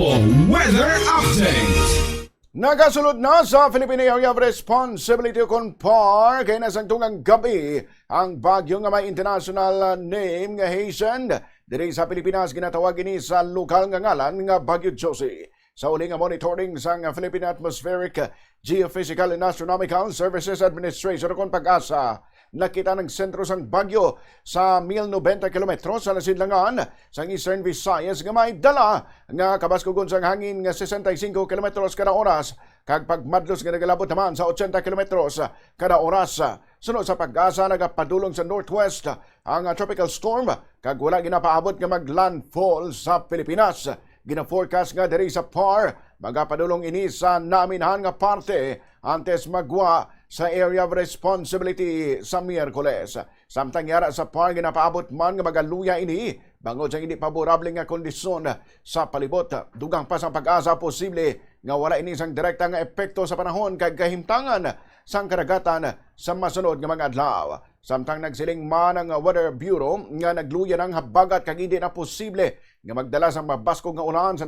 Global Weather Update. Nagasulod na sa Philippine Area of Responsibility o CONPAR kay nasangtungang gabi ang bagyo nga may international name nga Hazen. Diri sa Pilipinas ginatawag ini sa lokal nga ngalan nga Bagyo Josie. Sa uli nga monitoring sa Philippine Atmospheric, Geophysical and Astronomical Services Administration o Pag-asa, nakita ng sentro sang bagyo sa 1,090 kilometros sa nasidlangan sa Eastern Visayas nga may dala nga kabaskugon sang hangin nga 65 kilometros kada oras kag pagmadlos nga nagalabot naman sa 80 kilometros kada oras. Sunod sa Pag-asa nagapadulong sa northwest ang tropical storm kag wala ginapaabot nga maglandfall sa Pilipinas. Gina-forecast nga diri sa PAR magapadulong ini sa naminahan nga parte antes magwa sa area of responsibility sa Miyerkules. Samtang yara sa PAR ginapaabot man nga magaluya ini bangod sa hindi paborable nga kondisyon sa palibot. Dugang pa sa Pag-asa posible nga wala ini sang direkta nga epekto sa panahon kay kahimtangan sang karagatan sa masunod nga mga adlaw. Samtang nagsiling man ang Weather Bureau nga nagluya ng habagat kag hindi na posible nga magdala sang mabaskog nga ulan sa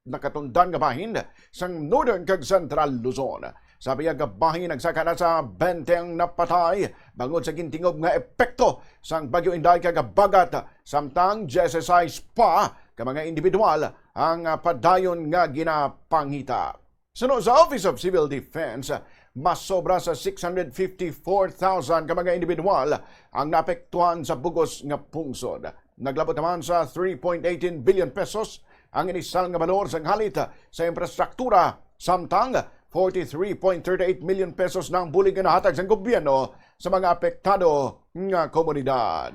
nakatundan nga bahin sang northern kag central Luzon. Sabi nga bahin nagsaka na sa 20 napatay bangod sa gintingog nga epekto sang Bagyo Inday kag habagat. Samtang 16 pa ka mga individual ang padayon nga ginapanghita. Sunod sa Office of Civil Defense, mas sobra sa 654,000 ka mga individual ang naapektuhan sa bugos nga pungsod. Naglabot naman sa 3.18 billion pesos ang inisal nga balor sa halit sa infrastruktura, samtang 43.38 million pesos ng bulig nga nahatag sa gobyerno sa mga apektado nga komunidad.